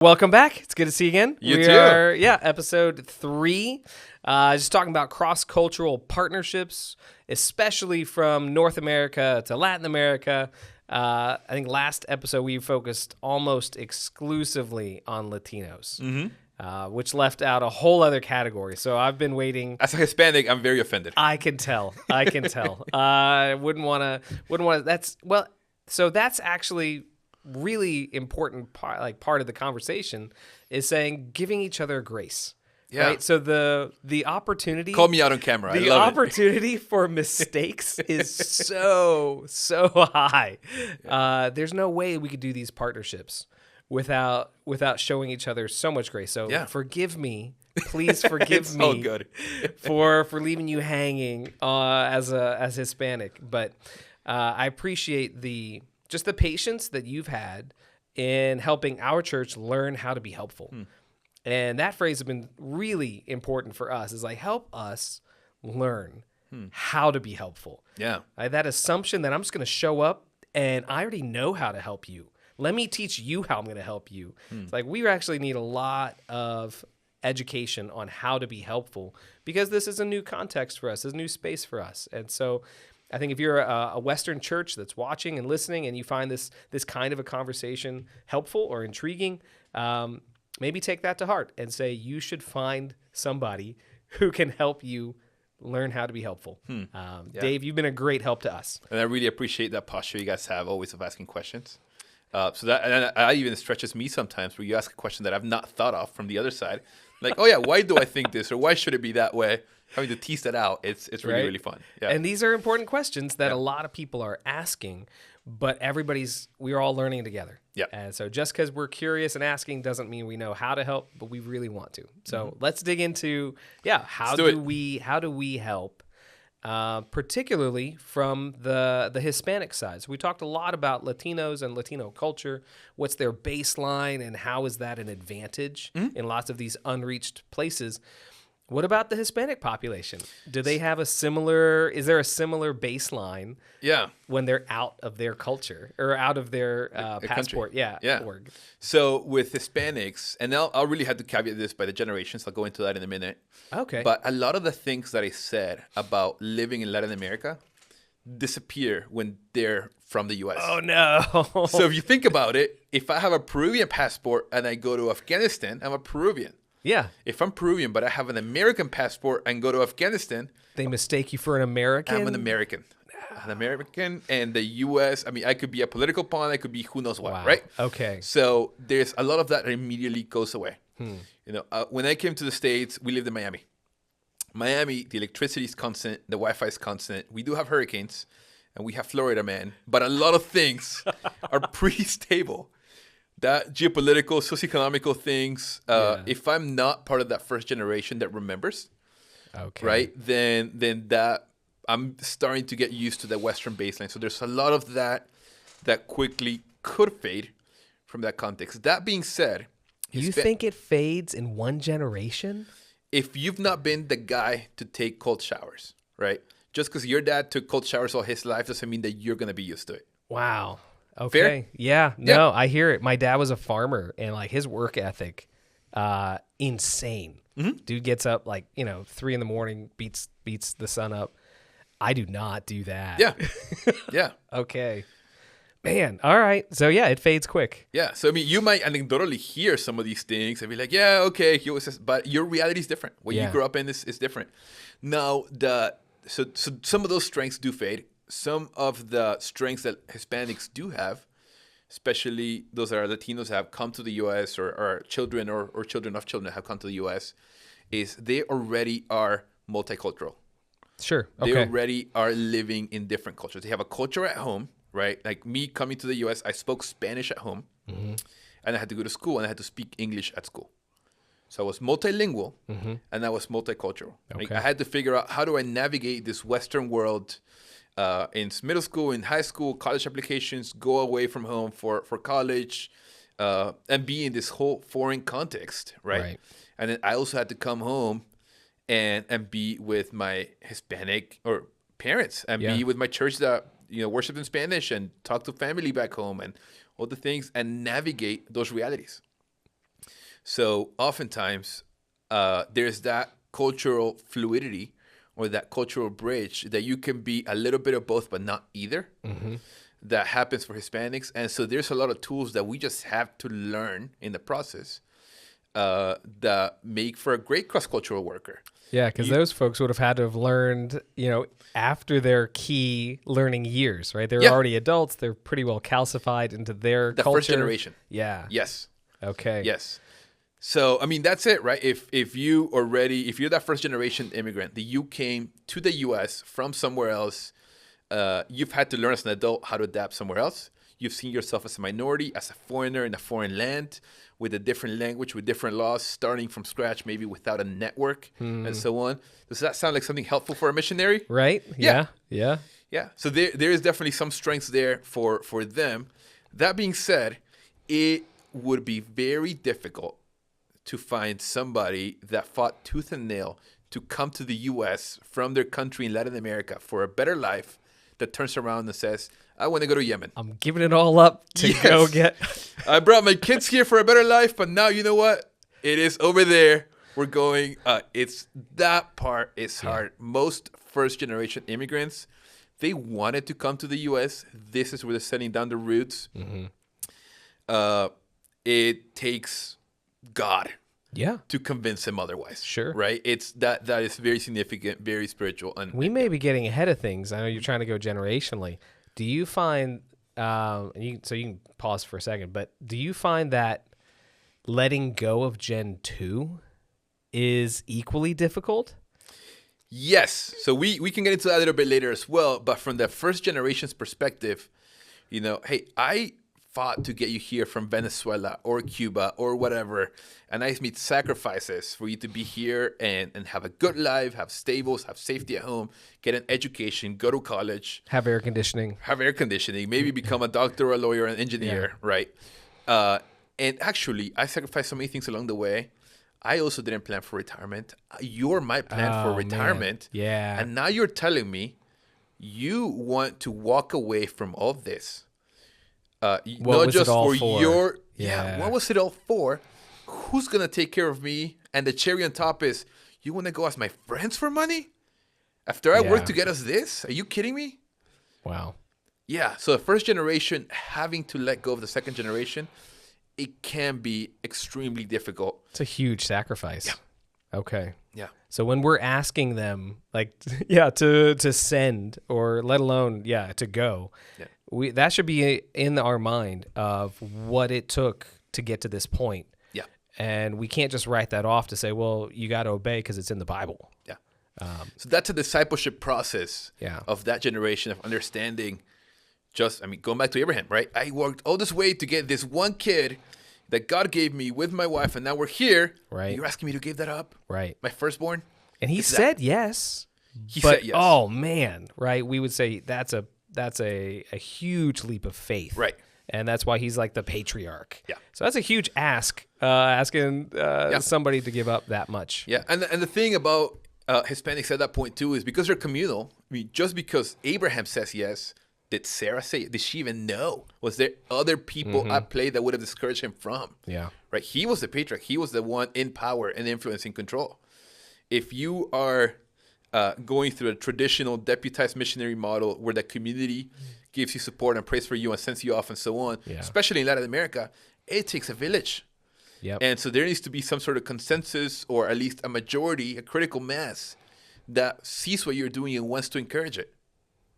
Welcome back. It's good to see you again. You we too. Are, episode 3. Just talking about cross-cultural partnerships, especially from North America to Latin America. I think last episode we focused almost exclusively on Latinos, which left out a whole other category. So I've been waiting. As a Hispanic, I'm very offended. I can tell. I wouldn't want to. So that's actually really important part of the conversation is saying giving each other grace. Yeah. Right? So the opportunity. Call me out on camera. I The love opportunity for mistakes is so high. There's no way we could do these partnerships without showing each other so much grace. So forgive me. Please forgive me. All good. for leaving you hanging as Hispanic. But I appreciate the patience that you've had in helping our church learn how to be helpful. And that phrase has been really important for us, is like, help us learn how to be helpful. Yeah. That assumption that I'm just going to show up and I already know how to help you. Let me teach you how I'm going to help you. It's like we actually need a lot of education on how to be helpful because this is a new context for us, this is a new space for us. And so I think if you're a Western church that's watching and listening and you find this kind of a conversation helpful or intriguing, maybe take that to heart and say you should find somebody who can help you learn how to be helpful. Dave, you've been a great help to us. And I really appreciate that posture you guys have always of asking questions. So that even stretches me sometimes where you ask a question that I've not thought of from the other side. Like, oh yeah, why do I think this? Or why should it be that way? Having to tease that out, it's really, really fun. Yeah. And these are important questions that a lot of people are asking, but we're all learning together. Yeah. And so just because we're curious and asking doesn't mean we know how to help, but we really want to. So let's dig into, how do we help, particularly from the Hispanic side. So we talked a lot about Latinos and Latino culture. What's their baseline and how is that an advantage in lots of these unreached places? What about the Hispanic population? Do they have is there a similar baseline when they're out of their culture or out of their passport? Org. So with Hispanics, and I'll really have to caveat this by the generations. I'll go into that in a minute. Okay. But a lot of the things that I said about living in Latin America disappear when they're from the U.S. Oh, no. So if you think about it, if I have a Peruvian passport and I go to Afghanistan, I'm a Peruvian. Yeah. If I'm Peruvian, but I have an American passport and go to Afghanistan, they mistake you for an American? I'm an American. An American and the U.S., I mean, I could be a political pawn. I could be who knows what, right? Okay. So there's a lot of that immediately goes away. When I came to the States, we lived in Miami. Miami, the electricity is constant. The Wi-Fi is constant. We do have hurricanes, and we have Florida, man. But a lot of things are pretty stable. That geopolitical, socioeconomical things, if I'm not part of that first generation that remembers, right, then that I'm starting to get used to the Western baseline. So there's a lot of that quickly could fade from that context. That being said, you think it fades in one generation? If you've not been the guy to take cold showers, right? Just because your dad took cold showers all his life doesn't mean that you're going to be used to it. Wow. Okay. Fair? Yeah. No, I hear it. My dad was a farmer and like his work ethic, insane. Dude gets up 3 a.m, beats the sun up. I do not do that. Yeah. Yeah. Okay. Man. All right. So it fades quick. Yeah. So I mean, you might anecdotally hear some of these things and be like, yeah, okay, he always says, but your reality is different. What you grew up in is different. Now, so some of those strengths do fade. Some of the strengths that Hispanics do have, especially those that are Latinos have come to the U.S. or children or children of children have come to the U.S., is they already are multicultural. Sure. Okay. They already are living in different cultures. They have a culture at home, right? Like me coming to the U.S., I spoke Spanish at home, and I had to go to school, and I had to speak English at school. So I was multilingual, and I was multicultural. Okay. Like I had to figure out how do I navigate this Western world in middle school, in high school, college applications, go away from home for college, and be in this whole foreign context, right? And then I also had to come home and be with my Hispanic or parents and be with my church that worship in Spanish and talk to family back home and all the things and navigate those realities. So oftentimes there's that cultural fluidity or that cultural bridge that you can be a little bit of both, but not either. That happens for Hispanics. And so there's a lot of tools that we just have to learn in the process that make for a great cross-cultural worker. Yeah, because those folks would have had to have learned, after their key learning years, right? They're already adults. They're pretty well calcified into their The culture. first generation. Yeah. Yes. Okay. Yes. So, I mean, that's it, right? If you're that first generation immigrant, that you came to the U.S. from somewhere else, you've had to learn as an adult how to adapt somewhere else. You've seen yourself as a minority, as a foreigner in a foreign land, with a different language, with different laws, starting from scratch, maybe without a network and so on. Does that sound like something helpful for a missionary? Right? Yeah. So there is definitely some strengths there for them. That being said, it would be very difficult to find somebody that fought tooth and nail to come to the U.S. from their country in Latin America for a better life, that turns around and says, I want to go to Yemen. I'm giving it all up to go get... I brought my kids here for a better life, but now you know what? It is over there. We're going... that part is hard. Most first-generation immigrants, they wanted to come to the U.S. This is where they're setting down the roots. It takes God to convince them otherwise. Sure. Right? It's that is very significant, very spiritual. And we may be getting ahead of things. I know you're trying to go generationally. Do you find, so you can pause for a second, but do you find that letting go of Gen 2 is equally difficult? Yes. So we can get into that a little bit later as well. But from the first generation's perspective, hey, I fought to get you here from Venezuela or Cuba or whatever. And I made sacrifices for you to be here and have a good life, have stables, have safety at home, get an education, go to college. Have air conditioning, maybe become a doctor or a lawyer or an engineer, right? And actually, I sacrificed so many things along the way. I also didn't plan for retirement. You're my plan for retirement. Man. Yeah. And now you're telling me you want to walk away from all this. Not just for your... what was it all for? Who's going to take care of me? And the cherry on top is, you want to go ask my friends for money? After I worked to get us this? Are you kidding me? Wow. Yeah. So the first generation having to let go of the second generation, it can be extremely difficult. It's a huge sacrifice. Yeah. Okay. Yeah. So when we're asking them, to send or let alone, to go, that should be in our mind of what it took to get to this point. Yeah. And we can't just write that off to say, well, you got to obey because it's in the Bible. Yeah. So that's a discipleship process of that generation of understanding. Going back to Abraham, right? I worked all this way to get this one kid that God gave me with my wife, and now we're here. Right. You're asking me to give that up? Right. My firstborn? And he said yes. He said yes. Oh, man, right? We would say that's a huge leap of faith. Right. And that's why he's like the patriarch. Yeah. So that's a huge ask, asking somebody to give up that much. Yeah. And the thing about Hispanics at that point, too, is because they're communal. I mean, just because Abraham says yes, did Sarah say it? Did she even know? Was there other people at play that would have discouraged him from? Yeah. Right. He was the patriarch. He was the one in power and influence and control. If you are going through a traditional deputized missionary model where the community gives you support and prays for you and sends you off and so on, especially in Latin America, it takes a village. Yep. And so there needs to be some sort of consensus, or at least a majority, a critical mass that sees what you're doing and wants to encourage it.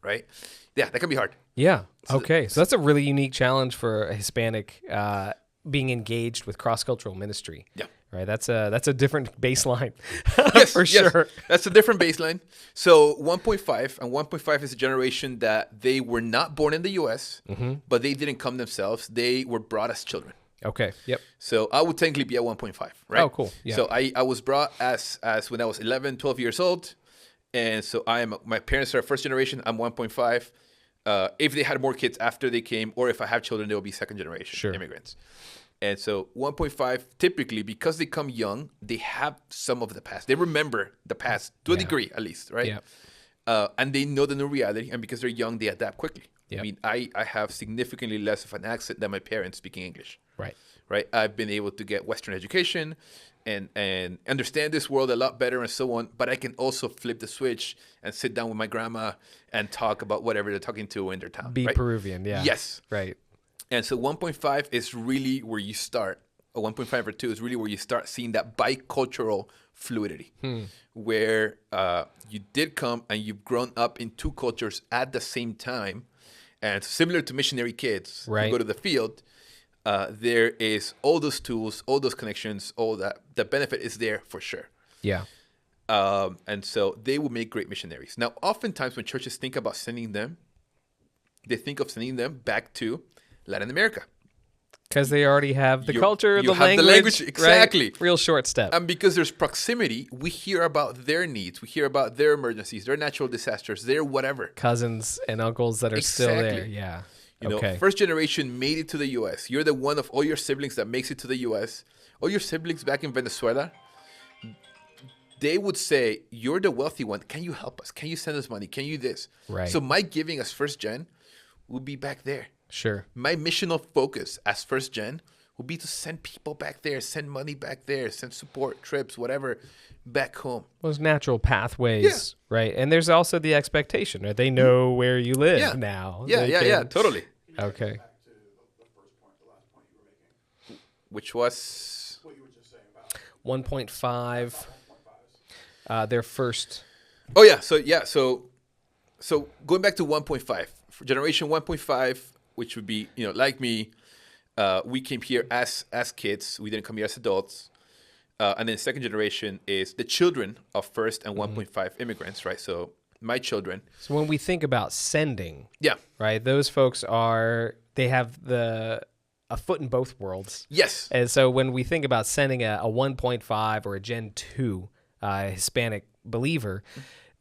Right? Yeah, that can be hard. Yeah. Okay. So that's a really unique challenge for a Hispanic being engaged with cross-cultural ministry. Yeah. Right. That's a different baseline. Yes, for sure. That's a different baseline. So 1.5, and 1.5 is a generation that they were not born in the U.S., but they didn't come themselves. They were brought as children. Okay. Yep. So I would technically be at 1.5, right? Oh, cool. Yeah. So I was brought as when I was 11, 12 years old. And so my parents are first generation. I'm 1.5. If they had more kids after they came, or if I have children, they will be second generation immigrants. And so 1.5, typically, because they come young, they have some of the past. They remember the past to a degree, at least, right? Yeah. And they know the new reality. And because they're young, they adapt quickly. Yep. I mean, I have significantly less of an accent than my parents speaking English. Right. right? I've been able to get Western education and understand this world a lot better and so on. But I can also flip the switch and sit down with my grandma and talk about whatever they're talking to in their town. Be right? Peruvian, yeah. Yes. Right. And so 1.5 is really where you start. Or 1.5 or 2 is really where you start seeing that bicultural fluidity, where you did come and you've grown up in two cultures at the same time. And similar to missionary kids who go to the field, there is all those tools, all those connections, all that. The benefit is there for sure. Yeah. And so they will make great missionaries. Now, oftentimes when churches think about sending them, they think of sending them back to Latin America. Because they already have the culture, you the have language. the language, exactly. Right? Real short step. And because there's proximity, we hear about their needs. We hear about their emergencies, their natural disasters, their whatever. Cousins and uncles that are still there. Yeah. You know, first generation made it to the U.S. You're the one of all your siblings that makes it to the U.S. All your siblings back in Venezuela, they would say, you're the wealthy one. Can you help us? Can you send us money? Can you this? Right. So my giving as first gen would be back there. Sure. My missional focus as first gen will be to send people back there, send money back there, send support, trips, whatever, back home. Those natural pathways, right? And there's also the expectation, right? They know where you live now. Yeah, totally. Okay. Back to the first point, the last point you were making. Which was? What you were just saying about 1.5. Their first. Oh, yeah. So going back to 1.5, for generation 1.5, which would be, like me, we came here as kids. We didn't come here as adults. And then second generation is the children of first and 1.5 immigrants, right? So my children. So when we think about sending, yeah, right, those folks they have a foot in both worlds. Yes. And so when we think about sending a 1.5 or a Gen 2 Hispanic believer,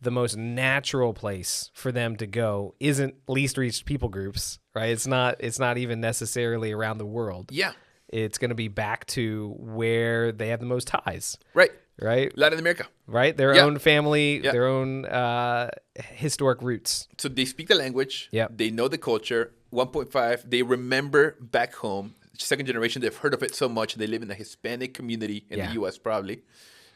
the most natural place for them to go isn't least reached people groups, right? It's not even necessarily around the world. Yeah. It's going to be back to where they have the most ties. Right. Right? Latin America. Right? Their own family, their own historic roots. So they speak the language. Yeah. They know the culture. 1.5, they remember back home. Second generation, they've heard of it so much. They live in the Hispanic community in the U.S. probably.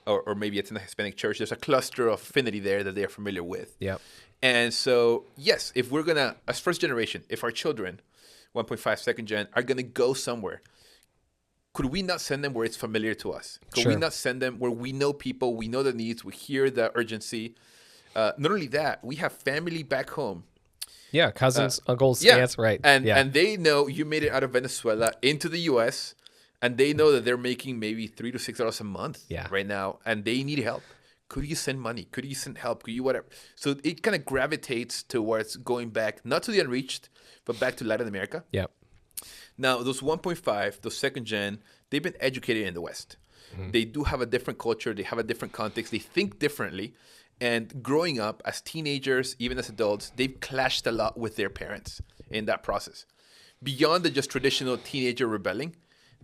Or maybe it's in a Hispanic church. There's a cluster of affinity there that they're familiar with. Yep. And so, yes, if we're going to, as first generation, if our children, 1.5 second gen, are going to go somewhere, could we not send them where it's familiar to us? Could we not send them where we know people, we know the needs, we hear the urgency? Not only that, we have family back home. Yeah, cousins, uncles, aunts, right. And they know you made it out of Venezuela into the U.S., and they know that they're making maybe $3 to $6 a month right now, and they need help. Could you send money? Could you send help? Could you whatever? So it kind of gravitates towards going back, not to the unreached, but back to Latin America. Yep. Now, those 1.5, those second gen, they've been educated in the West. They do have a different culture. They have a different context. They think differently. And growing up as teenagers, even as adults, they've clashed a lot with their parents in that process. Beyond the just traditional teenager rebelling,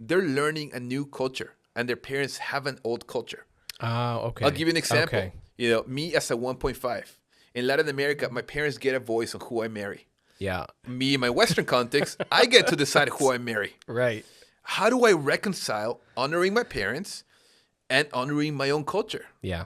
they're learning a new culture, and their parents have an old culture. Okay. I'll give you an example. Okay. Me as a 1.5. In Latin America, my parents get a voice on who I marry. Yeah. Me in my Western context, I get to decide who I marry. Right. How do I reconcile honoring my parents and honoring my own culture? Yeah.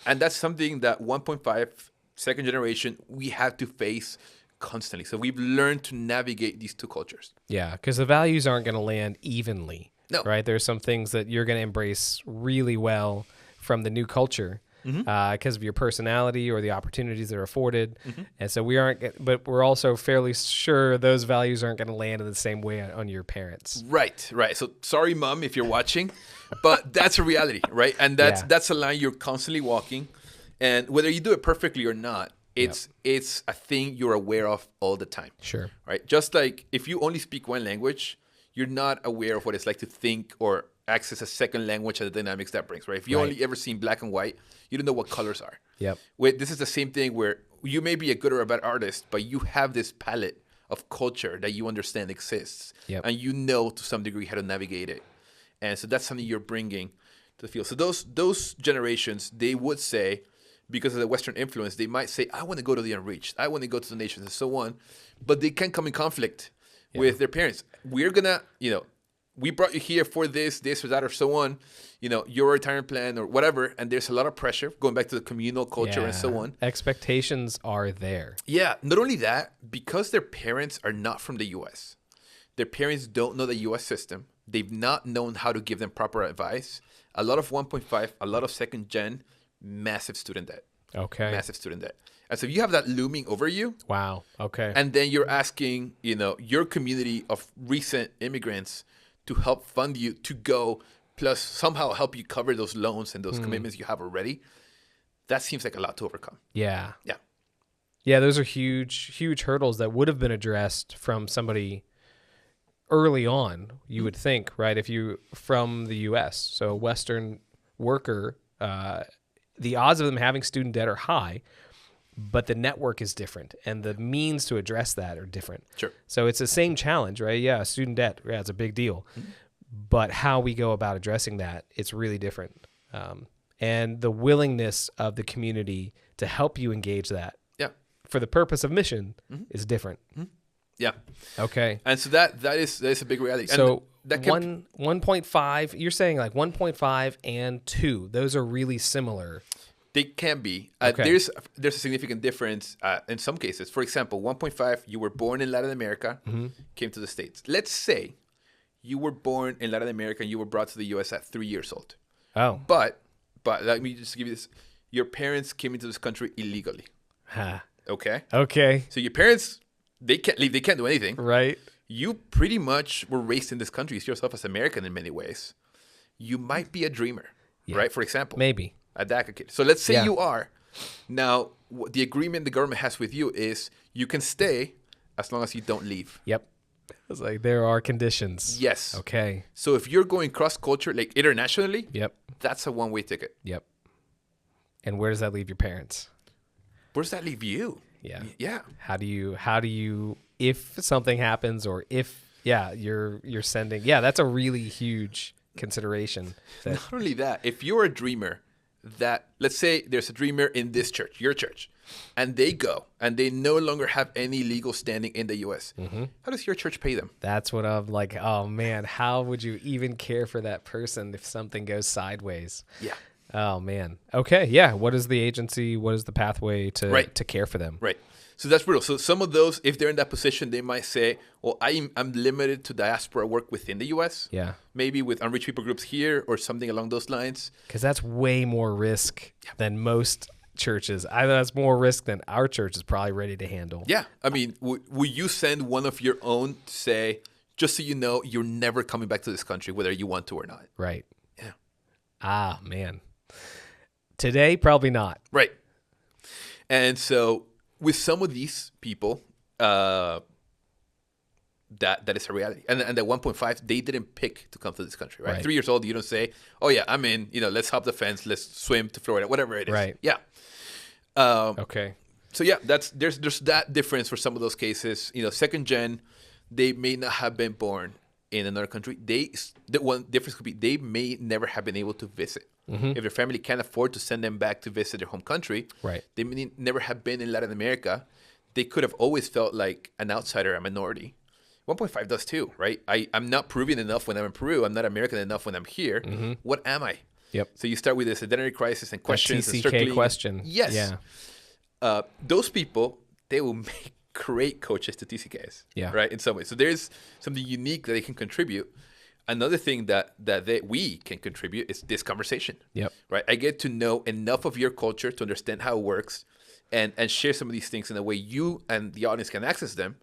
And that's something that 1.5 second generation, we have to face constantly. So we've learned to navigate these two cultures. Yeah, because the values aren't going to land evenly. No. Right? There's some things that you're going to embrace really well from the new culture because of your personality or the opportunities that are afforded. And so but we're also fairly sure those values aren't going to land in the same way on your parents. Right. So sorry, Mom, if you're watching, but that's a reality, right? And that's a line you're constantly walking. And whether you do it perfectly or not, it's a thing you're aware of all the time. Sure. Right? Just like if you only speak one language, you're not aware of what it's like to think or access a second language and the dynamics that brings, right? If you only ever seen black and white, you don't know what colors are. Yep. This is the same thing where you may be a good or a bad artist, but you have this palette of culture that you understand exists. Yep. And you know to some degree how to navigate it. And so that's something you're bringing to the field. So those generations, they would say, because of the Western influence, they might say, I want to go to the unreached. I want to go to the nations and so on. But they can come in conflict with their parents. We're going to, we brought you here for this or that or so on, your retirement plan or whatever. And there's a lot of pressure going back to the communal culture and so on. Expectations are there. Yeah. Not only that, because their parents are not from the U.S., their parents don't know the U.S. system. They've not known how to give them proper advice. A lot of 1.5, a lot of second gen, massive student debt. Okay. Massive student debt. And so you have that looming over you. Wow. Okay. And then you're asking, your community of recent immigrants to help fund you to go, plus somehow help you cover those loans and those commitments you have already. That seems like a lot to overcome. Yeah. Yeah. Yeah, those are huge, huge hurdles that would have been addressed from somebody early on, you would think, right? If you from the U.S., so a Western worker, the odds of them having student debt are high, but the network is different and the means to address that are different. Sure. So it's the same challenge, right? Yeah, student debt, yeah, it's a big deal. But how we go about addressing that, it's really different. And the willingness of the community to help you engage that for the purpose of mission is different. Yeah. Okay. And so that is a big reality. So and that can, 1.5, you're saying like 1.5 and 2, those are really similar. They can be. Okay. There's a significant difference in some cases. For example, 1.5, you were born in Latin America, came to the States. Let's say you were born in Latin America and you were brought to the U.S. at 3 years old. Oh. But let me just give you this. Your parents came into this country illegally. Huh. Okay? Okay. So your parents, they can't leave. They can't do anything. Right. You pretty much were raised in this country. You see yourself as American in many ways. You might be a dreamer, right? For example. Maybe. A DACA kid. So let's say you are. Now, the agreement the government has with you is you can stay as long as you don't leave. Yep. It's like there are conditions. Yes. Okay. So if you're going cross-culture, like internationally, Yep. that's a one-way ticket. Yep. And where does that leave your parents? Where does that leave you? Yeah. Yeah. How do you if something happens or if you're sending that's a really huge consideration. Not only that, if you're a dreamer that let's say there's a dreamer in this church, your church, and they go and they no longer have any legal standing in the US. How does your church pay them? That's what I'm like, oh man, how would you even care for that person if something goes sideways? Yeah. Oh man. Okay. Yeah. What is the agency? What is the pathway to care for them? Right. So that's brutal. So some of those, if they're in that position, they might say, well, I'm limited to diaspora work within the U.S. Yeah. Maybe with unreached people groups here or something along those lines. Because that's way more risk than most churches. I know that's more risk than our church is probably ready to handle. Yeah. I mean, will you send one of your own to say, just so you know, you're never coming back to this country, whether you want to or not? Right. Yeah. Ah, man. Today, probably not. Right. And so with some of these people, that is a reality. And at 1.5, they didn't pick to come to this country, right? 3 years old, you don't say, oh yeah, I'm in, let's hop the fence, let's swim to Florida, whatever it is. Right. Yeah. Okay. So yeah, there's that difference for some of those cases. Second gen, they may not have been born in another country. The one difference could be they may never have been able to visit. If their family can't afford to send them back to visit their home country, they may never have been in Latin America. They could have always felt like an outsider, a minority. 1.5 does too, right? I'm not Peruvian enough when I'm in Peru. I'm not American enough when I'm here. What am I? Yep. So you start with this identity crisis and questions. TCK and circling. question. Yes. Yeah. Those people, they will make great coaches to TCKs. Yeah. Right. In some ways. So there's something unique that they can contribute. Another thing that we can contribute is this conversation. Yep. Right. I get to know enough of your culture to understand how it works and share some of these things in a way you and the audience can access them.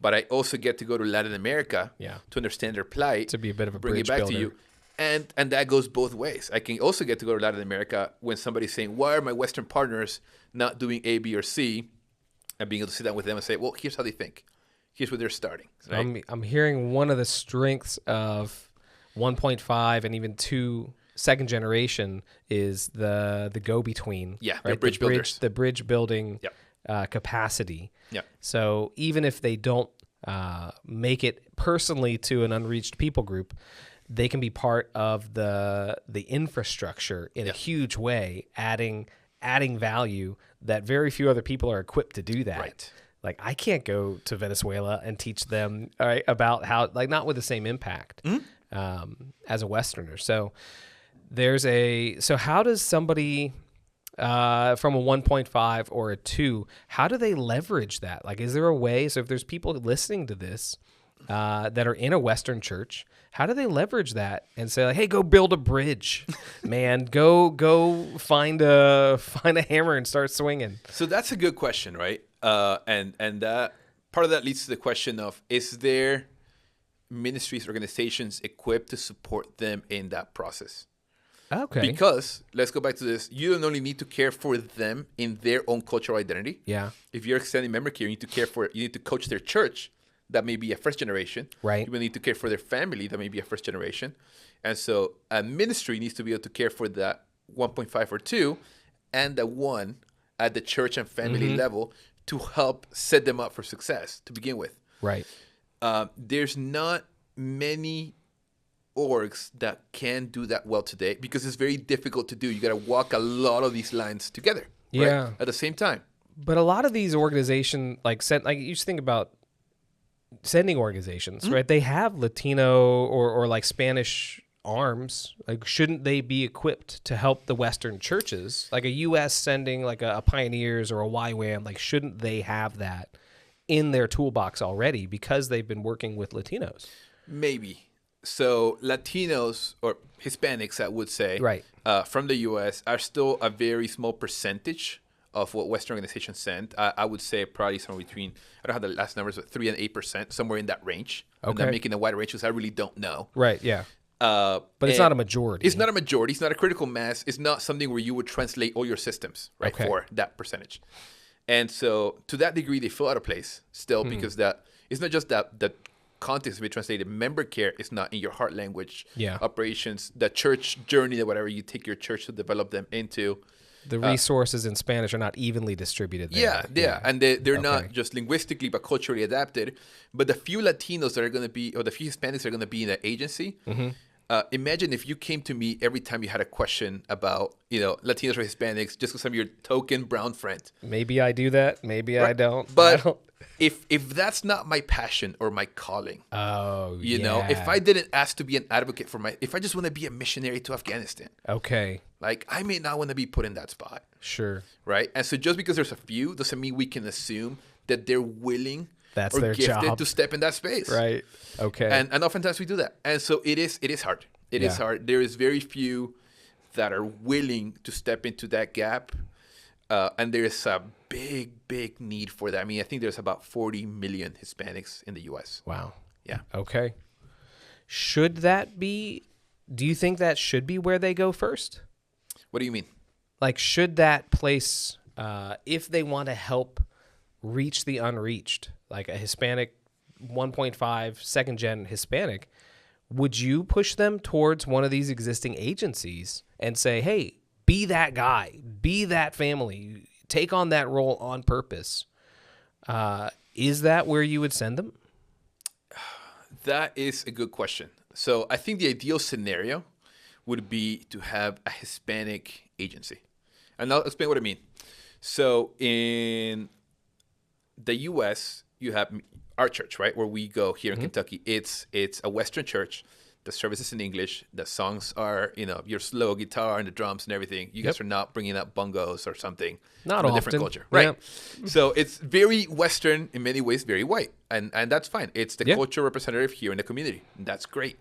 But I also get to go to Latin America to understand their plight. To be a bit of a bring bridge it back builder. to you. And that goes both ways. I can also get to go to Latin America when somebody's saying, why are my Western partners not doing A, B, or C? And being able to sit down with them and say, well, here's how they think. Here's where they're starting. Right? I'm hearing one of the strengths of 1.5 and even 2 second generation is the go-between. Yeah, right? they're bridge builders. The bridge building capacity. Yeah. So even if they don't make it personally to an unreached people group, they can be part of the infrastructure in a huge way, adding value that very few other people are equipped to do that. Right. Like I can't go to Venezuela and teach them about how, like, not with the same impact. as a Westerner. So how does somebody from a 1.5 or a 2, how do they leverage that? Like, is there a way? So if there's people listening to this that are in a Western church, how do they leverage that and say, like, hey, go build a bridge, man, go find a hammer and start swinging? So that's a good question, right? And that part of that leads to the question of, is there ministries, organizations equipped to support them in that process? Okay. Because, let's go back to this, you don't only need to care for them in their own cultural identity. Yeah. If you're extending member care, you need to care for, you need to coach their church. That may be a first generation. Right. You will need to care for their family. That may be a first generation. And so a ministry needs to be able to care for that 1.5 or 2 and the 1 at the church and family level to help set them up for success to begin with. Right. There's not many orgs that can do that well today because it's very difficult to do. You got to walk a lot of these lines together. Yeah. Right? At the same time. But a lot of these organizations, like you just think about sending organizations, right? They have Latino or like Spanish arms. Like, shouldn't they be equipped to help the Western churches? Like a U.S. sending like a Pioneers or a YWAM, like, shouldn't they have that in their toolbox already because they've been working with Latinos? Maybe. So Latinos or Hispanics, I would say, right, from the U.S. are still a very small percentage of what Western organizations send. I would say probably somewhere between, I don't have the last numbers, but 3 and 8%, somewhere in that range. Okay. And I'm making a wide range because I really don't know. Right, yeah. But it's not a majority. It's not a majority. It's not a critical mass. It's not something where you would translate all your systems, right, for that percentage. And so to that degree, they feel out of place still because that it's not just that the context to be translated. Member care is not in your heart language. Yeah. Operations, the church journey, that whatever you take your church to develop them into. The resources in Spanish are not evenly distributed there. Yeah. And they're not just linguistically but culturally adapted. But the few Latinos that are going to be, or the few Hispanics that are going to be in the agency, imagine if you came to me every time you had a question about, Latinos or Hispanics, just because I'm your token brown friend. Maybe I do that. Maybe I don't. But if that's not my passion or my calling, if I didn't ask to be an advocate if I just want to be a missionary to Afghanistan, okay, like I may not want to be put in that spot. Sure. Right. And so just because there's a few doesn't mean we can assume that they're willing or their gifted job to step in that space. Right. Okay. And oftentimes we do that. And so it is hard. It is hard. There is very few that are willing to step into that gap. And there is a big need for that. I mean, I think there's about 40 million Hispanics in the U.S. Wow. Yeah. Okay. Do you think that should be where they go first? What do you mean? Like, should that place, if they want to help reach the unreached, like a Hispanic 1.5 second gen Hispanic, would you push them towards one of these existing agencies and say, hey, be that guy, be that family, take on that role on purpose? Is that where you would send them? That is a good question. So I think the ideal scenario would be to have a Hispanic agency. And I'll explain what I mean. So in the U.S., you have our church, right, where we go here in Kentucky. It's a Western church. The service is in English. The songs are, your slow guitar and the drums and everything. You guys are not bringing up bongos or something. Not from often. a different culture. Right. Yeah. So it's very Western, in many ways, very white. And that's fine. It's the culture representative here in the community. And that's great.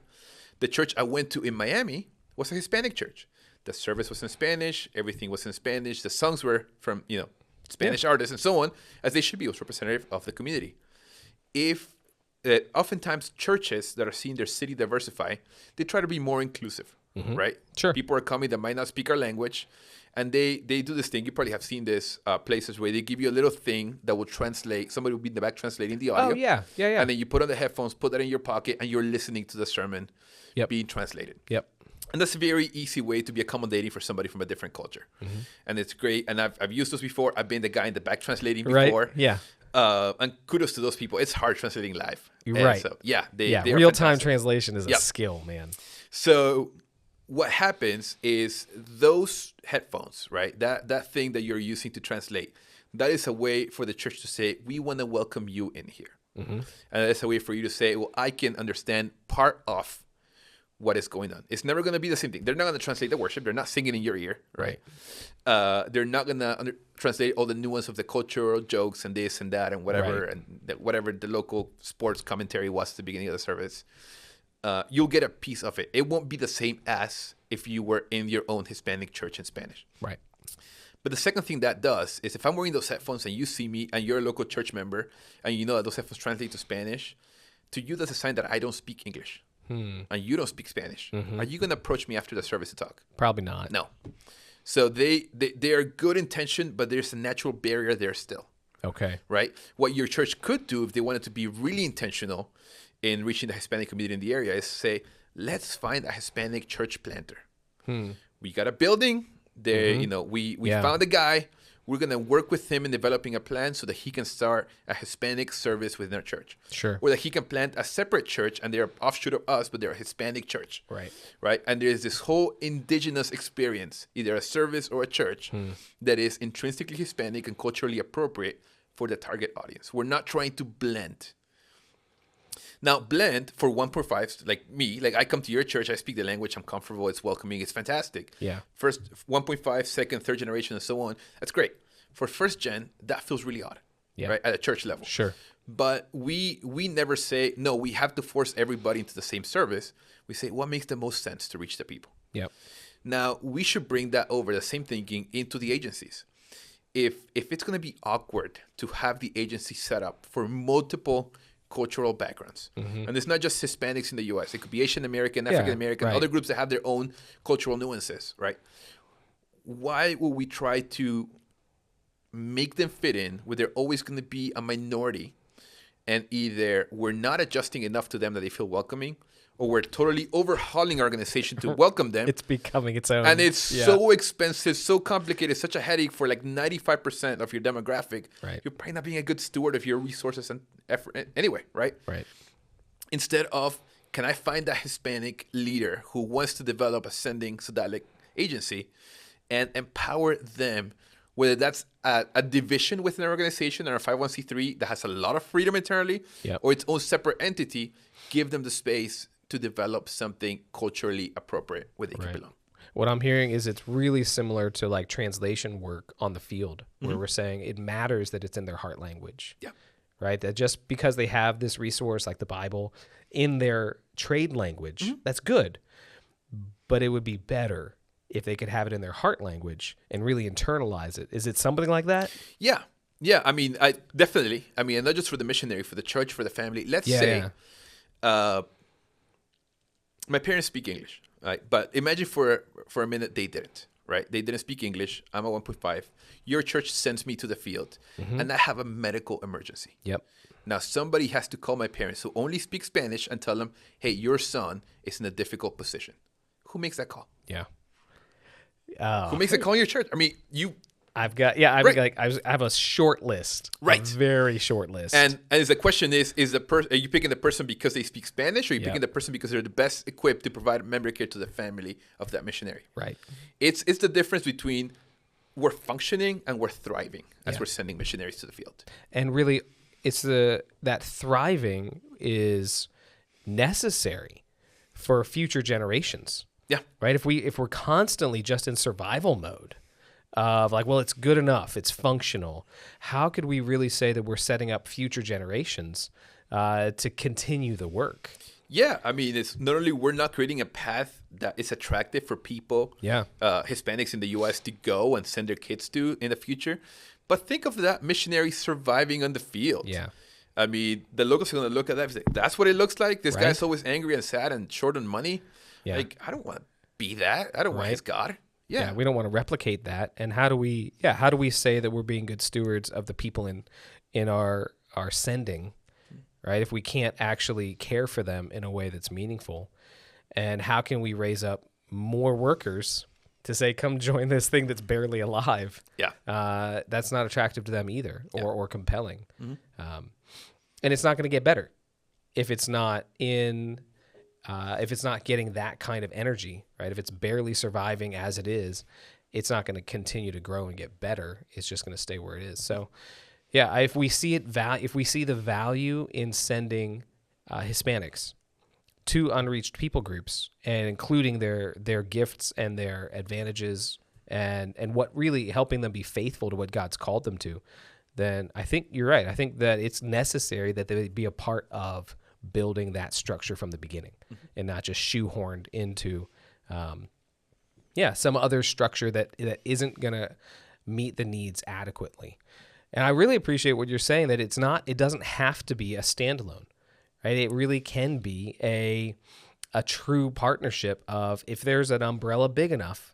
The church I went to in Miami was a Hispanic church. The service was in Spanish. Everything was in Spanish. The songs were from, Spanish artists and so on, as they should be. It was representative of the community. Oftentimes churches that are seeing their city diversify, they try to be more inclusive, right? Sure. People are coming that might not speak our language, and they do this thing. You probably have seen this places where they give you a little thing that will translate. Somebody will be in the back translating the audio. Oh, yeah. And then you put on the headphones, put that in your pocket, and you're listening to the sermon being translated. Yep. And that's a very easy way to be accommodating for somebody from a different culture. And it's great. And I've used those before. I've been the guy in the back translating before. Right. Yeah. And kudos to those people. It's hard translating live. You're right. So, they real-time translation is a skill, man. So what happens is those headphones, right, that thing that you're using to translate, that is a way for the church to say, we want to welcome you in here. And that's a way for you to say, well, I can understand part of what is going on. It's never going to be the same thing. They're not going to translate the worship. They're not singing in your ear, right? They're not going to translate all the nuance of the cultural jokes and this and that and whatever, and whatever the local sports commentary was at the beginning of the service. You'll get a piece of it. It won't be the same as if you were in your own Hispanic church in Spanish. Right. But the second thing that does is if I'm wearing those headphones and you see me and you're a local church member and you know that those headphones translate to Spanish, to you that's a sign that I don't speak English and you don't speak Spanish. Are you going to approach me after the service to talk? Probably not. No. So they are good intention, but there's a natural barrier there still. Okay. Right? What your church could do if they wanted to be really intentional in reaching the Hispanic community in the area is say, let's find a Hispanic church planter. We got a building. There, we found a guy. We're going to work with him in developing a plan so that he can start a Hispanic service within our church. Sure. Or that he can plant a separate church, and they're offshoot of us, but they're a Hispanic church. Right? And there's this whole indigenous experience, either a service or a church, that is intrinsically Hispanic and culturally appropriate for the target audience. We're not trying to blend. Now, blend for 1.5, like me, like I come to your church, I speak the language, I'm comfortable, it's welcoming, it's fantastic. Yeah. First, 1.5, second, third generation, and so on. That's great. For first gen, that feels really odd, right? At a church level. Sure. But we never say, no, we have to force everybody into the same service. We say, what makes the most sense to reach the people? Yep. Now, we should bring that over, the same thinking, into the agencies. If it's going to be awkward to have the agency set up for multiple cultural backgrounds. And it's not just Hispanics in the U.S. It could be Asian American, African American, other groups that have their own cultural nuances, right? Why will we try to make them fit in where they're always going to be a minority, and either we're not adjusting enough to them that they feel welcoming, or we're totally overhauling our organization to welcome them. It's becoming its own. And it's so expensive, so complicated, such a headache for like 95% of your demographic. Right. You're probably not being a good steward of your resources and effort anyway, right? Right. Instead of, can I find a Hispanic leader who wants to develop a sending Sodalic agency and empower them, whether that's a division within an organization or a 501c3 that has a lot of freedom internally, or its own separate entity, give them the space to develop something culturally appropriate where they can belong. What I'm hearing is it's really similar to like translation work on the field, where we're saying it matters that it's in their heart language. Yeah. Right? That just because they have this resource like the Bible in their trade language, that's good. But it would be better if they could have it in their heart language and really internalize it. Is it something like that? Yeah. Yeah. I mean, definitely. I mean, and not just for the missionary, for the church, for the family. Let's say my parents speak English, right? But imagine for a minute they didn't, right? They didn't speak English. I'm a 1.5. Your church sends me to the field, and I have a medical emergency. Yep. Now, somebody has to call my parents who only speak Spanish and tell them, hey, your son is in a difficult position. Who makes that call? Yeah. Who makes that call in your church? I mean, I have a short list, right? A very short list. And as the question is are you picking the person because they speak Spanish, or are you picking the person because they're the best equipped to provide member care to the family of that missionary? Right. It's the difference between we're functioning and we're thriving as we're sending missionaries to the field. And really, it's that thriving is necessary for future generations. Yeah. Right. If we're constantly just in survival mode, of like, well, it's good enough, it's functional, how could we really say that we're setting up future generations to continue the work? Yeah, I mean, it's not only we're not creating a path that is attractive for people, Hispanics in the U.S. to go and send their kids to in the future, but think of that missionary surviving on the field. Yeah. I mean, the locals are going to look at that and say, that's what it looks like? This guy's always angry and sad and short on money? Yeah. Like, I don't want to be that. I don't want his God. Yeah, we don't want to replicate that. And how do we say that we're being good stewards of the people in our sending, right? If we can't actually care for them in a way that's meaningful, and how can we raise up more workers to say, come join this thing that's barely alive? Yeah, that's not attractive to them either, or compelling. And it's not going to get better if it's not getting that kind of energy, right? If it's barely surviving as it is, it's not going to continue to grow and get better. It's just going to stay where it is. So, yeah, if we see the value in sending Hispanics to unreached people groups and including their gifts and their advantages and what really helping them be faithful to what God's called them to, then I think you're right. I think that it's necessary that they be a part of building that structure from the beginning and not just shoehorned into, some other structure that isn't going to meet the needs adequately. And I really appreciate what you're saying, that it doesn't have to be a standalone, right? It really can be a true partnership of, if there's an umbrella big enough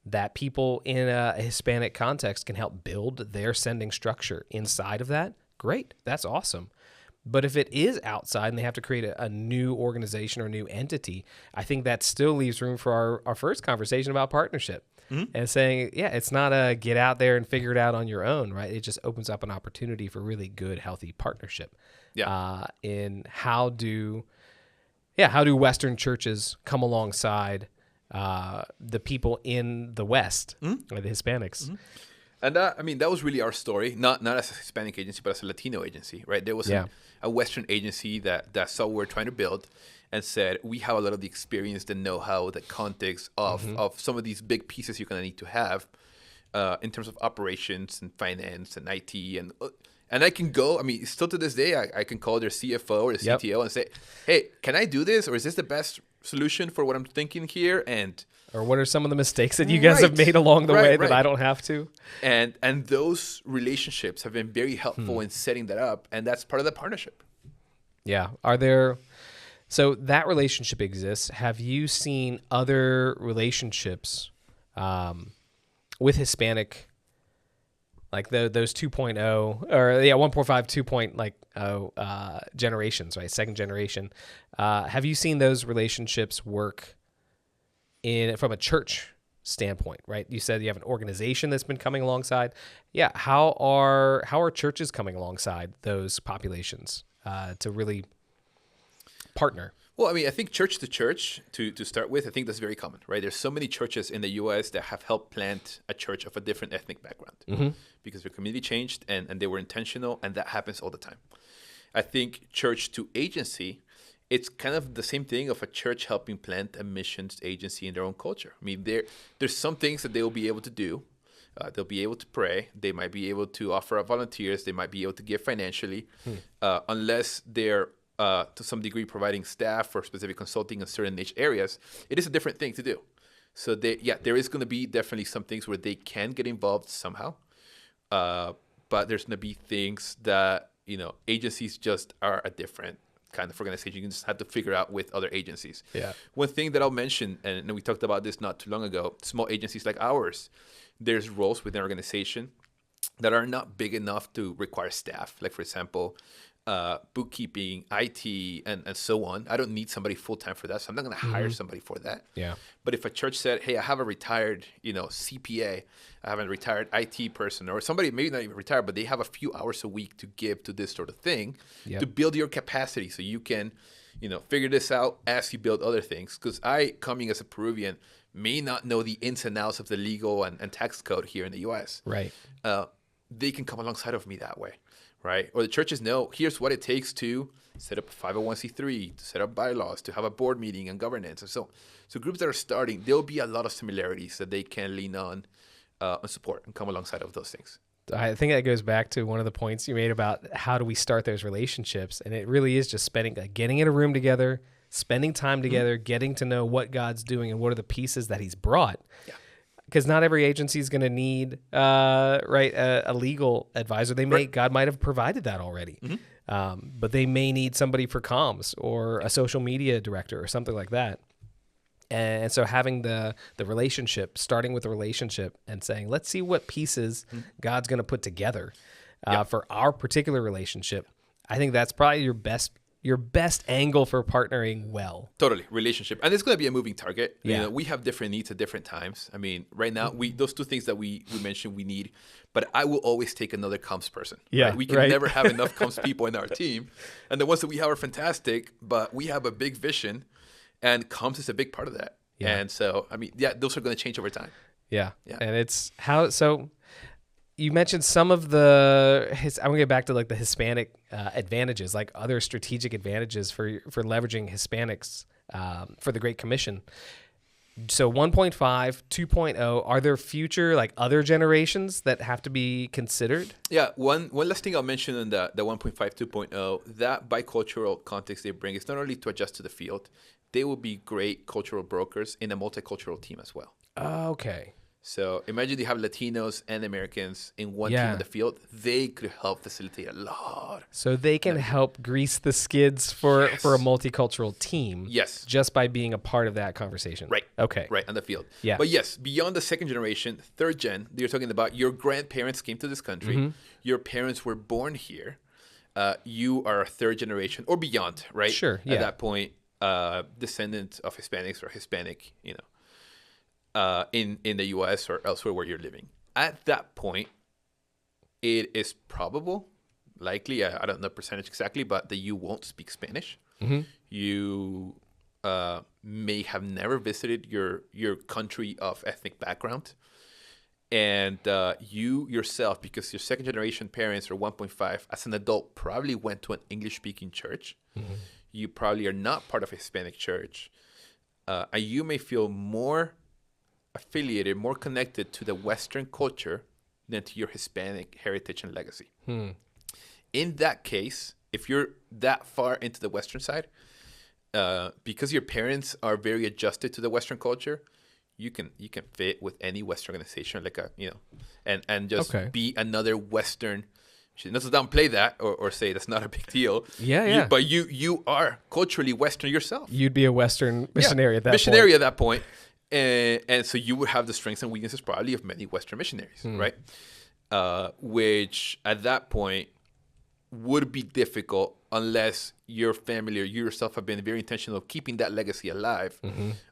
that people in a Hispanic context can help build their sending structure inside of that, great, that's awesome. But if it is outside and they have to create a new organization or new entity, I think that still leaves room for our first conversation about partnership. And saying, it's not a get out there and figure it out on your own, right? It just opens up an opportunity for really good, healthy partnership. In how do Western churches come alongside the people in the West, or the Hispanics? And that was really our story, not as a Hispanic agency, but as a Latino agency, right? There was a Western agency that saw what we're trying to build and said, we have a lot of the experience, the know-how, the context of some of these big pieces you're going to need to have in terms of operations and finance and IT. And I can go, still to this day, I can call their CFO or the CTO and say, hey, can I do this? Or is this the best solution for what I'm thinking here? Or what are some of the mistakes that you guys have made along the way that I don't have to? And those relationships have been very helpful in setting that up, and that's part of the partnership. Yeah. So that relationship exists. Have you seen other relationships with Hispanic, like those 2.0 or 1.5, 2.0 generations, right? Second generation. Have you seen those relationships work from a church standpoint, right? You said you have an organization that's been coming alongside. Yeah. How are churches coming alongside those populations to really partner? Well, I think church to church, to start with, I think that's very common, right? There's so many churches in the U.S. that have helped plant a church of a different ethnic background because their community changed and they were intentional, and that happens all the time. I think church to agency, it's kind of the same thing of a church helping plant a missions agency in their own culture. There's some things that they will be able to do. They'll be able to pray. They might be able to offer up volunteers. They might be able to give financially, unless they're to some degree providing staff for specific consulting in certain niche areas. It is a different thing to do. So there is going to be definitely some things where they can get involved somehow, but there's going to be things that agencies just are a different kind of organization. You can just have to figure out with other agencies. Yeah. One thing that I'll mention, and we talked about this not too long ago, small agencies like ours, there's roles within an organization that are not big enough to require staff. Like, for example, bookkeeping, IT, and so on. I don't need somebody full-time for that, so I'm not going to hire somebody for that. Yeah. But if a church said, hey, I have a retired, CPA, I have a retired IT person, or somebody maybe not even retired, but they have a few hours a week to give to this sort of thing, to build your capacity so you can, figure this out as you build other things. Because I, coming as a Peruvian, may not know the ins and outs of the legal and tax code here in the U.S. Right. They can come alongside of me that way. Right? Or the churches know, here's what it takes to set up a 501c3, to set up bylaws, to have a board meeting and governance. And so groups that are starting, there'll be a lot of similarities that they can lean on and support and come alongside of those things. I think that goes back to one of the points you made about how do we start those relationships. And it really is just getting in a room together, spending time together, getting to know what God's doing and what are the pieces that he's brought. Yeah. Because not every agency is going to need, a legal advisor. God might have provided that already, but they may need somebody for comms or a social media director or something like that. And so having the relationship, starting with the relationship and saying, let's see what pieces God's going to put together for our particular relationship. I think that's probably your best angle for partnering well. Totally. Relationship. And it's going to be a moving target. Yeah. We have different needs at different times. Right now, those two things that we mentioned we need, but I will always take another comms person. Yeah. Right? We can never have enough comms people in our team. And the ones that we have are fantastic, but we have a big vision, and comms is a big part of that. Yeah. And so, those are going to change over time. Yeah. And it's how, so you mentioned some of the. I'm gonna get back to like the Hispanic advantages, like other strategic advantages for leveraging Hispanics for the Great Commission. So 1.5, 2.0. Are there future like other generations that have to be considered? Yeah, one last thing I'll mention on the 1.5, 2.0, that bicultural context they bring is not only to adjust to the field, they will be great cultural brokers in a multicultural team as well. Okay. So imagine you have Latinos and Americans in one team Yeah. on the field. They could help facilitate a lot. So they can help grease the skids for a multicultural team. Yes. Just by being a part of that conversation. Right. Okay. Right, on the field. Yeah. But yes, beyond the second generation, third gen, you're talking about your grandparents came to this country. Your parents were born here. You are a third generation or beyond, right? Sure, yeah. At that point, descendants of Hispanics or Hispanic, in the U.S. or elsewhere where you're living. At that point, it is probable, likely, I don't know the percentage exactly, but that you won't speak Spanish. You may have never visited your country of ethnic background. And you yourself, because your second generation parents are 1.5, as an adult, probably went to an English-speaking church. You probably are not part of a Hispanic church. And you may feel more affiliated, more connected to the Western culture than to your Hispanic heritage and legacy. In that case, if you're that far into the Western side, because your parents are very adjusted to the Western culture, you can fit with any Western organization, like and just be another Western. Not to downplay that or say that's not a big deal. Yeah. But you are culturally Western yourself. You'd be a Western missionary at that point. Missionary at that point. And so you would have the strengths and weaknesses probably of many Western missionaries, right? Which at that point would be difficult unless your family or you yourself have been very intentional of keeping that legacy alive,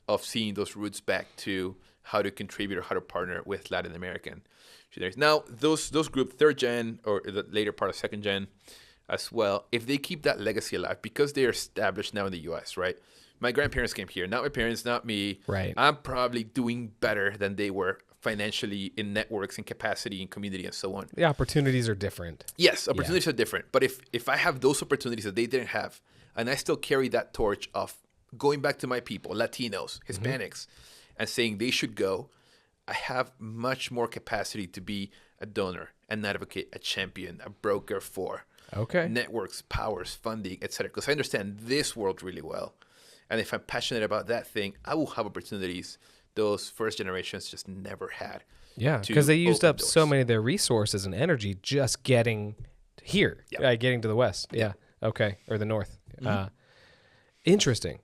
of seeing those roots back to how to contribute or how to partner with Latin American missionaries. Now, those group, third gen or the later part of second gen as well, if they keep that legacy alive, because they are established now in the U.S., right? My grandparents came here, not my parents, not me. Right. I'm probably doing better than they were financially in networks and capacity and community and so on. The opportunities are different. Yes, opportunities are different. But if I have those opportunities that they didn't have, and I still carry that torch of going back to my people, Latinos, Hispanics, and saying they should go, I have much more capacity to be a donor, an advocate, a champion, a broker for networks, powers, funding, etc. Because I understand this world really well. And if I'm passionate about that thing, I will have opportunities those first generations just never had. Yeah, because they used up so many of their resources and energy just getting here, getting to the West. Yeah. Okay. Or the North. Interesting.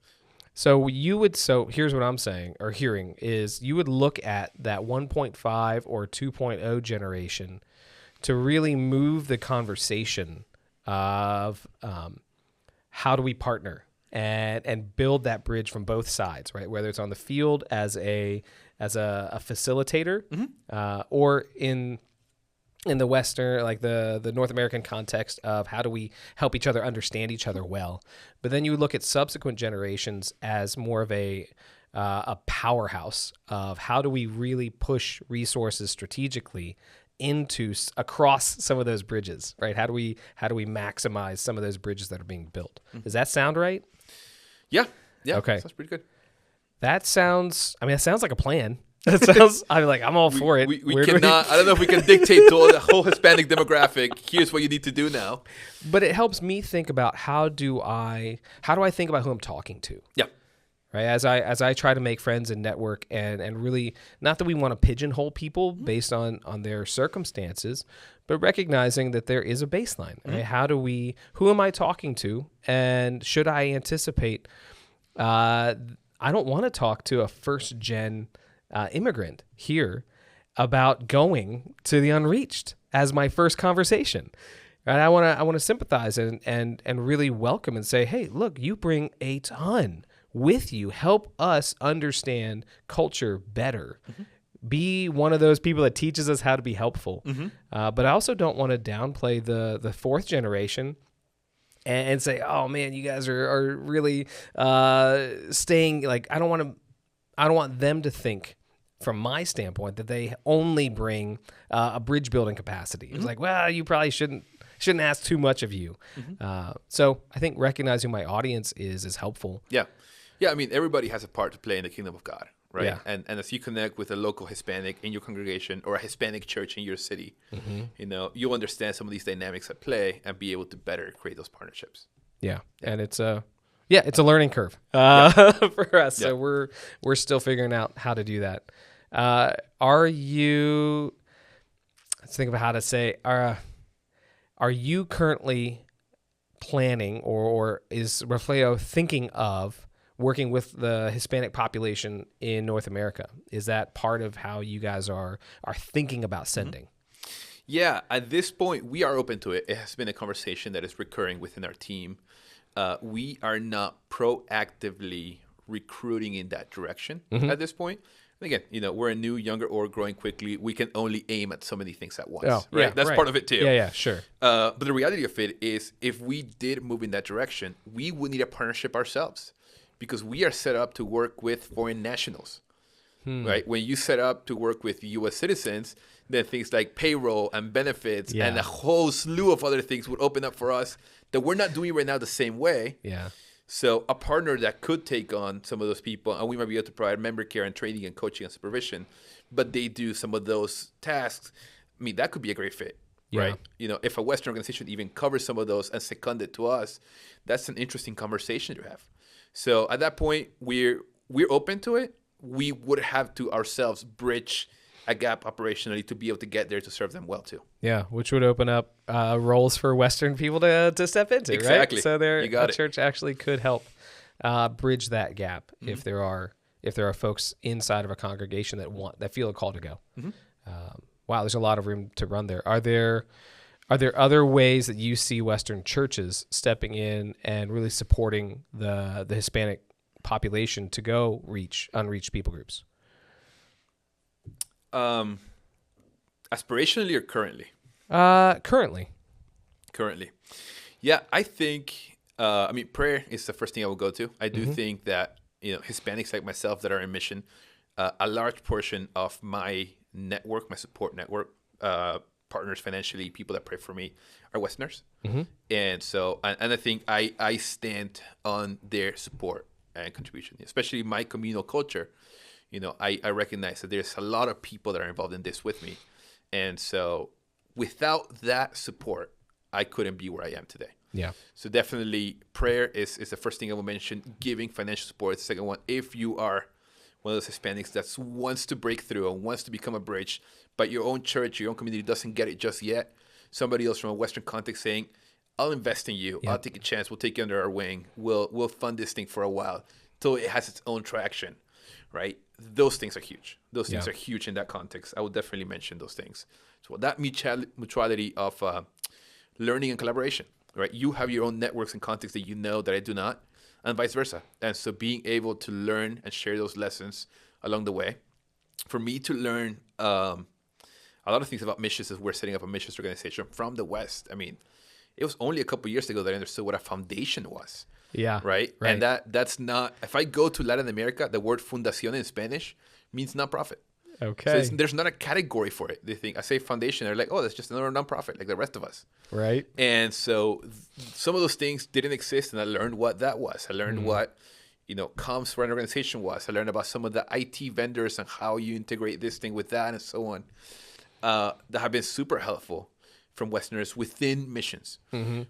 So here's what I'm saying or hearing is you would look at that 1.5 or 2.0 generation to really move the conversation of how do we partner and build that bridge from both sides, right? Whether it's on the field as a facilitator, or in the Western, like the North American context of how do we help each other understand each other well. But then you look at subsequent generations as more of a powerhouse of how do we really push resources strategically across some of those bridges, right? How do we maximize some of those bridges that are being built? Does that sound right? Yeah. Okay. Sounds pretty good. That sounds like a plan. That sounds, I'm all for it. We cannot, I don't know if we can dictate to the whole Hispanic demographic, here's what you need to do now. But it helps me think about how do I think about who I'm talking to? Yeah. Right. As I try to make friends and network and really, not that we want to pigeonhole people based on their circumstances, but recognizing that there is a baseline. Right? Who am I talking to? And should I anticipate, I don't want to talk to a first gen immigrant here about going to the unreached as my first conversation. Right? I want to sympathize and really welcome and say, hey, look, you bring a ton with you. Help us understand culture better. Be one of those people that teaches us how to be helpful. But I also don't want to downplay the fourth generation and say, oh man, you guys are really staying, like, I don't want them to think from my standpoint, that they only bring a bridge building capacity. It's like, well, you probably shouldn't ask too much of you. So I think recognizing my audience is helpful. Yeah. Yeah, I mean, everybody has a part to play in the kingdom of God, right? Yeah. And as you connect with a local Hispanic in your congregation or a Hispanic church in your city, you'll understand some of these dynamics at play and be able to better create those partnerships. Yeah. And it's a learning curve for us. Yeah. So we're still figuring out how to do that. Let's think about how to say, are you currently planning or is Refleo thinking of working with the Hispanic population in North America? Is that part of how you guys are thinking about sending? Yeah, at this point, we are open to it. It has been a conversation that is recurring within our team. We are not proactively recruiting in that direction at this point. And again, we're a new, younger org growing quickly. We can only aim at so many things at once, right? Yeah, That's part of it too. Yeah, sure. But the reality of it is if we did move in that direction, we would need a partnership ourselves because we are set up to work with foreign nationals, right? When you set up to work with U.S. citizens, then things like payroll and benefits and a whole slew of other things would open up for us that we're not doing right now the same way. Yeah. So a partner that could take on some of those people, and we might be able to provide member care and training and coaching and supervision, but they do some of those tasks. I mean, that could be a great fit, right? If a Western organization even covers some of those and second it to us, that's an interesting conversation to have. So at that point, we're open to it. We would have to ourselves bridge a gap operationally to be able to get there to serve them well too. Yeah, which would open up roles for Western people to step into, Exactly. right? So the church actually could help bridge that gap if there are folks inside of a congregation that feel a call to go. Wow, there's a lot of room to run there. Are there other ways that you see Western churches stepping in and really supporting the Hispanic population to go reach unreached people groups? Aspirationally or currently? Currently. Yeah, I think, prayer is the first thing I will go to. I do think that, Hispanics like myself that are in mission, a large portion of my network, my support network, partners financially, people that pray for me are Westerners. And so, and I think I stand on their support and contribution, especially my communal culture. I recognize that there's a lot of people that are involved in this with me. And so without that support, I couldn't be where I am today. Yeah. So definitely prayer is the first thing I will mention. Giving financial support is the second one. If you are one of those Hispanics that wants to break through and wants to become a bridge, but your own church, your own community doesn't get it just yet, somebody else from a Western context saying, I'll invest in you. I'll take a chance. We'll take you under our wing. We'll fund this thing for a while till it has its own traction. Right? Those things are huge. Those things are huge in that context. I would definitely mention those things. So that mutuality of learning and collaboration, right? You have your own networks and contexts that I do not, and vice versa. And so being able to learn and share those lessons along the way. For me to learn a lot of things about missions as we're setting up a missions organization from the West. I mean, it was only a couple of years ago that I understood what a foundation was. Yeah. Right. And that's not, if I go to Latin America, the word fundación in Spanish means nonprofit. Okay. So there's not a category for it. They think, I say foundation, they're like, oh, that's just another nonprofit like the rest of us. Right. And so some of those things didn't exist. And I learned what that was. I learned what, comms for an organization was. I learned about some of the IT vendors and how you integrate this thing with that and so on. That have been super helpful from Westerners within missions,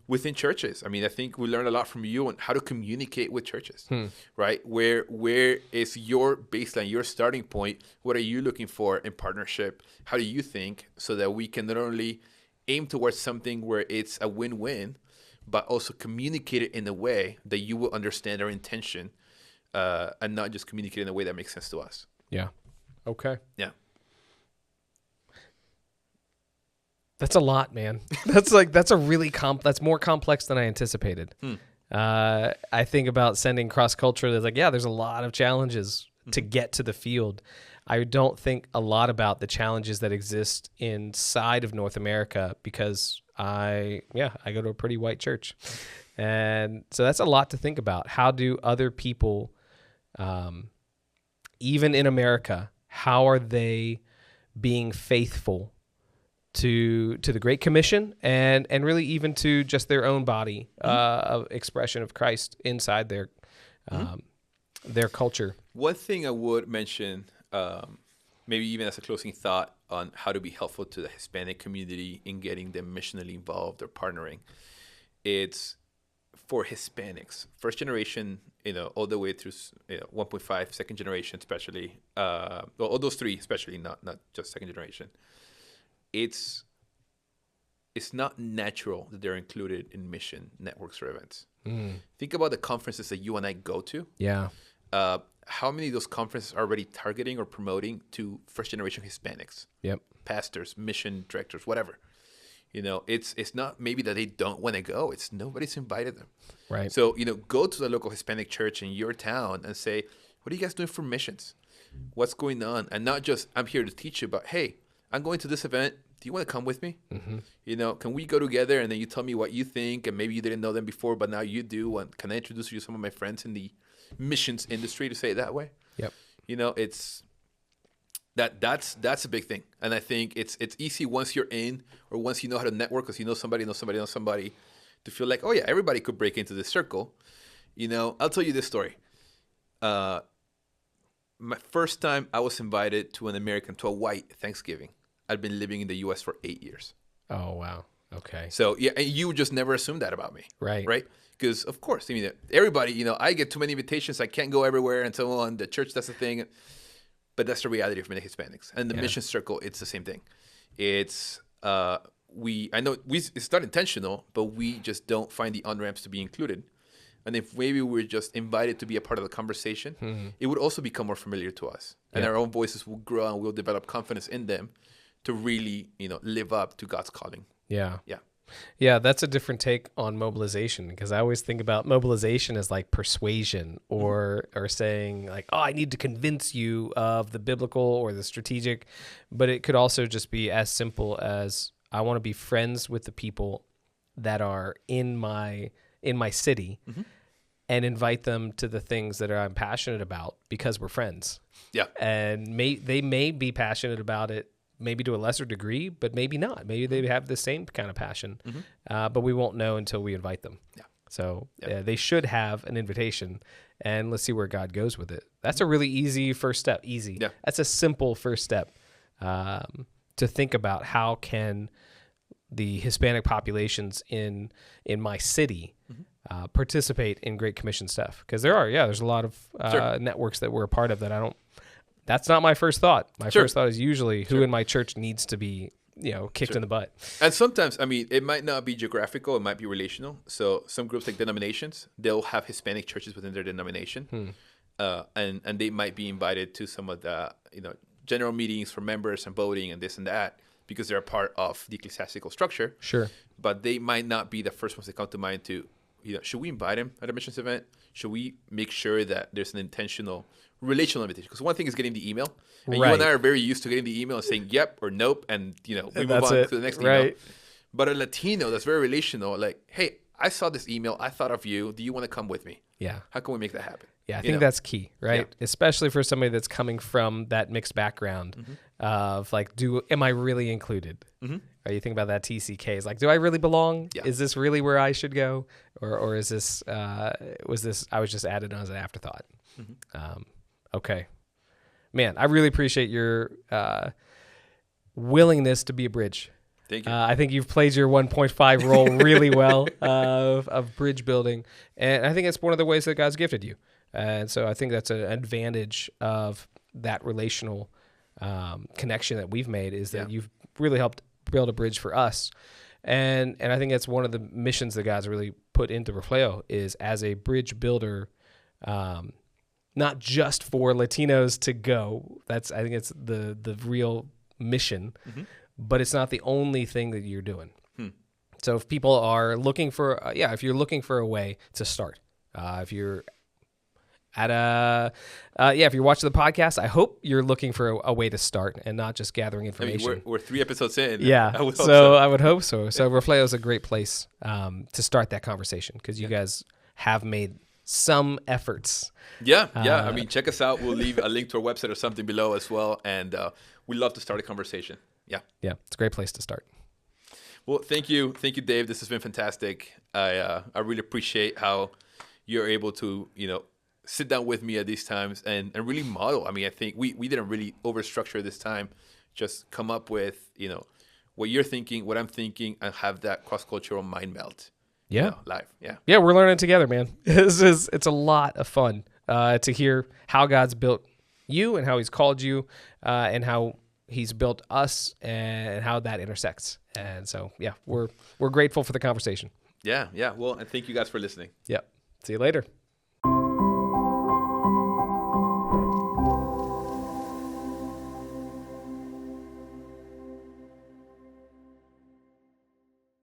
within churches. I mean, I think we learned a lot from you on how to communicate with churches, right? Where is your baseline, your starting point? What are you looking for in partnership? How do you think so that we can not only aim towards something where it's a win-win, but also communicate it in a way that you will understand our intention and not just communicate in a way that makes sense to us. Yeah. Okay. Yeah. That's a lot, man. That's a really that's more complex than I anticipated. I think about sending cross culture. There's a lot of challenges to get to the field. I don't think a lot about the challenges that exist inside of North America because I go to a pretty white church, and so that's a lot to think about. How do other people, even in America, how are they being faithful to the Great Commission and really even to just their own body of expression of Christ inside their culture. One thing I would mention, maybe even as a closing thought on how to be helpful to the Hispanic community in getting them missionally involved or partnering, it's for Hispanics, first generation, all the way through 1.5, second generation, especially, all those three, especially, not just second generation. It's not natural that they're included in mission networks or events. Think about the conferences that you and I go to. Yeah. How many of those conferences are already targeting or promoting to first generation Hispanics? Yep. Pastors, mission directors, whatever. It's not maybe that they don't want to go. It's nobody's invited them. Right. So, go to the local Hispanic church in your town and say, what are you guys doing for missions? What's going on? And not just, I'm here to teach you, but hey, I'm going to this event. Do you want to come with me? Can we go together and then you tell me what you think, and maybe you didn't know them before, but now you do. And can I introduce you to some of my friends in the missions industry, to say it that way? Yep. It's that's a big thing. And I think it's easy once you're in, or once you know how to network, because you know somebody, to feel like, oh yeah, everybody could break into this circle. I'll tell you this story. My first time I was invited to a white Thanksgiving. I'd been living in the U.S. for 8 years. Oh, wow. Okay. So, yeah, and you would just never assume that about me. Right. Right? Because, of course, everybody, I get too many invitations. I can't go everywhere and so on. The church does the thing. But that's the reality of many Hispanics. And the mission circle, it's the same thing. It's, I know it's not intentional, but we just don't find the on-ramps to be included. And if maybe we're just invited to be a part of the conversation, it would also become more familiar to us. And our own voices will grow and we'll develop confidence in them to really, live up to God's calling. Yeah. Yeah. Yeah, that's a different take on mobilization, because I always think about mobilization as like persuasion or saying like, oh, I need to convince you of the biblical or the strategic. But it could also just be as simple as, I want to be friends with the people that are in my city and invite them to the things that I'm passionate about because we're friends. Yeah. And they may be passionate about it, maybe to a lesser degree, but maybe not. Maybe they have the same kind of passion, but we won't know until we invite them. Yeah. So they should have an invitation, and let's see where God goes with it. That's a really easy first step. Easy. Yeah. That's a simple first step to think about how can the Hispanic populations in my city participate in Great Commission stuff. Because there's a lot of networks that we're a part of that that's not my first thought. My first thought is usually who in my church needs to be, kicked in the butt. And sometimes, it might not be geographical, it might be relational. So some groups like denominations, they'll have Hispanic churches within their denomination. And they might be invited to some of the, general meetings for members and voting and this and that, because they're a part of the ecclesiastical structure. Sure. But they might not be the first ones that come to mind to, should we invite him at a missions event? Should we make sure that there's an intentional relational invitation? Because one thing is getting the email, and you and I are very used to getting the email and saying yep or nope, and we move on to the next email. But a Latino that's very relational, like, hey, I saw this email, I thought of you. Do you want to come with me? Yeah. How can we make that happen? Yeah, I think that's key, right? Yeah. Especially for somebody that's coming from that mixed background of like, am I really included? Or you think about that TCK, is like, do I really belong? Yeah. Is this really where I should go? Or is this, I was just added on as an afterthought? Okay. Man, I really appreciate your willingness to be a bridge. Thank you. I think you've played your 1.5 role really well of bridge building. And I think it's one of the ways that God's gifted you. And so I think that's an advantage of that relational connection that we've made, is that you've really helped build a bridge for us. And I think that's one of the missions that God's really put into Refleo, is as a bridge builder, not just for Latinos to go. I think it's the real mission, but it's not the only thing that you're doing. So if people are looking for, if you're looking for a way to start, if you're if you're watching the podcast, I hope you're looking for a way to start and not just gathering information. We're 3 episodes in. Yeah, I would hope so. So Refleo is a great place to start that conversation, because you guys have made some efforts. Yeah. I mean, check us out. We'll leave a link to our website or something below as well. And we'd love to start a conversation. Yeah. Yeah, it's a great place to start. Well, thank you, Dave. This has been fantastic. I really appreciate how you're able to, sit down with me at these times and really model. I mean, I think we didn't really overstructure this time. Just come up with, what you're thinking, what I'm thinking, and have that cross-cultural mind melt. Yeah. Live. Yeah. Yeah, we're learning together, man. It's a lot of fun to hear how God's built you and how he's called you and how he's built us and how that intersects. And so, yeah, we're grateful for the conversation. Yeah. Well, and thank you guys for listening. Yeah. See you later.